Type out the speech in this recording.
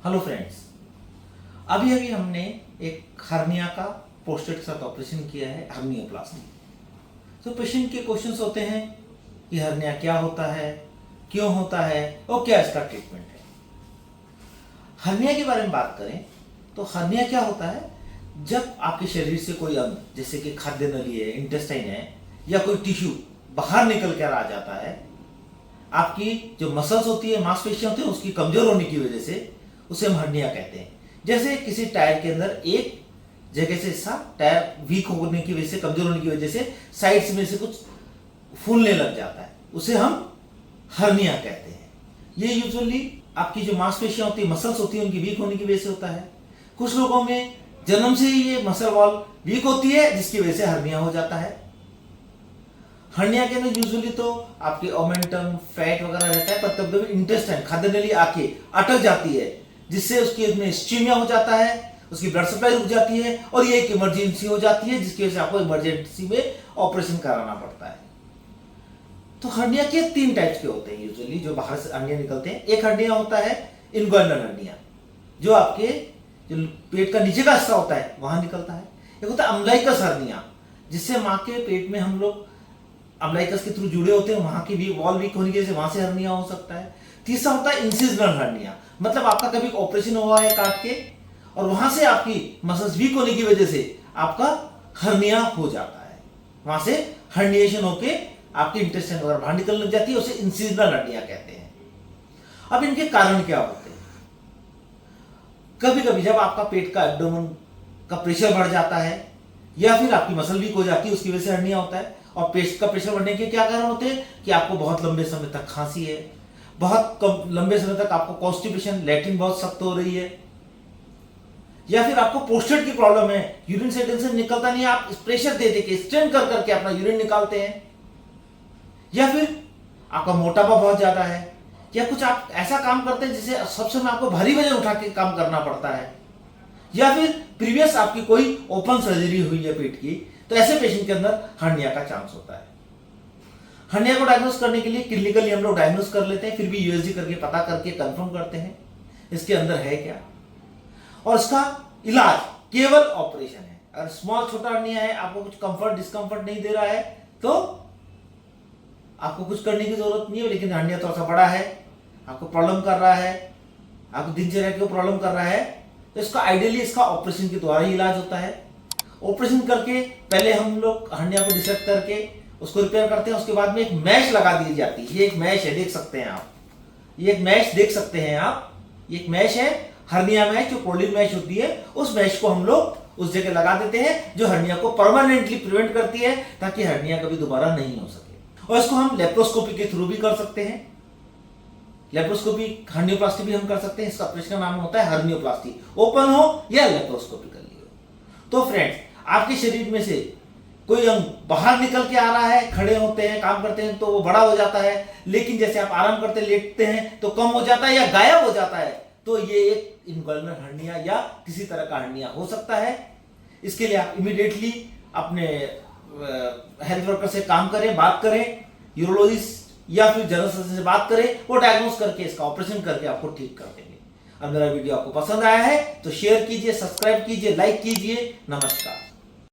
Hello friends, अभी अभी हमने एक हर्निया का पोस्टर के साथ ऑपरेशन किया है, हर्नियोप्लास्टी। तो पेशेंट के क्वेश्चंस होते हैं कि हर्निया क्या होता है, क्यों होता है और क्या इसका ट्रीटमेंट है। हर्निया के बारे में बात करें तो हर्निया क्या होता है, जब आपके शरीर से कोई अंग जैसे कि खाद्य नली है, इंटेस्टाइन है या कोई टिश्यू बाहर निकल कर आ जाता है, आपकी जो मसल्स होती है, मांसपेशियां होती है, उसकी कमजोर होने की वजह से उसे हम हर्निया कहते हैं। जैसे किसी टायर के अंदर एक जगह से हिस्सा टायर वीक होने की वजह से, कमजोर होने की वजह से साइड्स में से कुछ फूलने लग जाता है, उसे हम हर्निया कहते हैं। ये यूजुअली आपकी जो मांसपेशियां होती है, मसल्स होती है, उनकी वीक होने की वजह से होता है। कुछ लोगों में जन्म से ही ये मसल वॉल वीक होती है, जिसकी वजह से हर्निया हो जाता है। हर्निया के अंदर यूजुअली तो आपके ओमेंटम, फैट वगैरह रहता है, पर कभी कभी इंटेस्टाइन, खाद्य नली आके अटक जाती है, जिससे उसके में इस्चीमिया हो जाता है, उसकी ब्लड सप्लाई रुक जाती है और ये एक इमरजेंसी हो जाती है, जिसकी वजह से आपको इमरजेंसी में ऑपरेशन कराना पड़ता है। तो हर्निया के 3 टाइप्स के होते हैं यूजुअली, जो बाहर से हर्निया निकलते हैं। एक हर्निया होता है इनगुइनल हर्निया, जो आपके जो पेट का नीचे का हिस्सा होता है वहां निकलता है। एक होता है अम्बलाइकस हर्निया, जिससे माँ के पेट में हम लोग अम्बलाइकस के थ्रू जुड़े होते हैं, वहां की भी वॉल वीक होने की वजह से वहां से हर्निया हो सकता है। तीसरा होता है इंसिजनल हर्निया, मतलब आपका कभी ऑपरेशन हुआ है काट के और वहां से आपकी मसल्स वीक होने की वजह से आपका हर्निया हो जाता है, वहां से हर्निएशन होके आपकी इंटेस्टाइन वगैरह बाहर निकलने लग जाती है, उसे इंसिजनल हर्निया कहते हैं। अब इनके कारण क्या होते हैं? कभी कभी जब आपका पेट का एब्डोमेन का प्रेशर बढ़ जाता है या फिर आपकी मसल वीक हो जाती है, उसकी वजह से हर्निया होता है। और पेट का प्रेशर बढ़ने के क्या कारण होते हैं कि आपको बहुत लंबे समय तक खांसी है, बहुत लंबे समय तक आपको कॉन्स्टिपेशन, लैट्रिन बहुत सख्त हो रही है, या फिर आपको प्रोस्टेट की प्रॉब्लम है, यूरिन से ढंग से निकलता नहीं है, आप प्रेशर दे दे के स्ट्रेन कर करके अपना यूरिन निकालते हैं, या फिर आपका मोटापा बहुत ज्यादा है, या कुछ आप ऐसा काम करते हैं जिसे सब समय आपको भारी वजन उठा के काम करना पड़ता है, या फिर प्रीवियस आपकी कोई ओपन सर्जरी हुई है पेट की, तो ऐसे पेशेंट के अंदर हर्निया का चांस होता है। हर्निया को डायग्नोस करने के लिए क्लिनिकली हम लोग डायग्नोस कर लेते हैं, फिर भी यूएसजी करके पता करके कंफर्म करते हैं इसके अंदर है क्या, और इसका इलाज केवल ऑपरेशन है। अगर स्मॉल छोटा हर्निया है, आपको कुछ कंफर्ट डिस्कंफर्ट नहीं दे रहा है, तो आपको कुछ करने की जरूरत नहीं है। लेकिन हर्निया थोड़ा सा बड़ा है, आपको प्रॉब्लम कर रहा है, आपको दिनचर्या को प्रॉब्लम कर रहा है, तो इसका आइडियली इसका ऑपरेशन के द्वारा ही इलाज होता है। ऑपरेशन करके पहले हम लोग हर्निया को डिसेक्ट करके उसको रिपेयर करते हैं, उसके बाद में एक मैश लगा दी जाती है। ये एक मैश है, देख सकते हैं आप, ये एक मैश देख सकते हैं आप, ये एक मैश है, हर्निया मैश, जो पोलिन मैश होती है, उस मैश को हम लोग उस जगह लगा देते हैं, जो हर्निया को परमानेंटली प्रिवेंट करती है, ताकि हर्निया कभी दोबारा नहीं हो सके। और इसको हम लेप्रोस्कोपी के थ्रू भी कर सकते हैं, लेप्रोस्कोपी, हर्नियोप्लास्टी भी हम कर सकते हैं। इसका ऑपरेशन का नाम होता है हर्नियोप्लास्टी, ओपन हो या लेप्रोस्कोपी कर लियो। तो फ्रेंड्स, आपके शरीर में से कोई अंग बाहर निकल के आ रहा है, खड़े होते हैं, काम करते हैं तो वो बड़ा हो जाता है, लेकिन जैसे आप आराम करते लेटते हैं तो कम हो जाता है या गायब हो जाता है, तो ये एक इनगुइनल हर्निया या किसी तरह का हर्निया हो सकता है। इसके लिए आप इमीडिएटली अपने हेल्थ वर्कर से काम करें, बात करें, यूरोलॉजिस्ट या फिर जनरल सर्जन से बात करें, वो डायग्नोस करके इसका ऑपरेशन करके आपको ठीक कर देंगे। अब मेरा वीडियो आपको पसंद आया है तो शेयर कीजिए, सब्सक्राइब कीजिए, लाइक कीजिए। नमस्कार।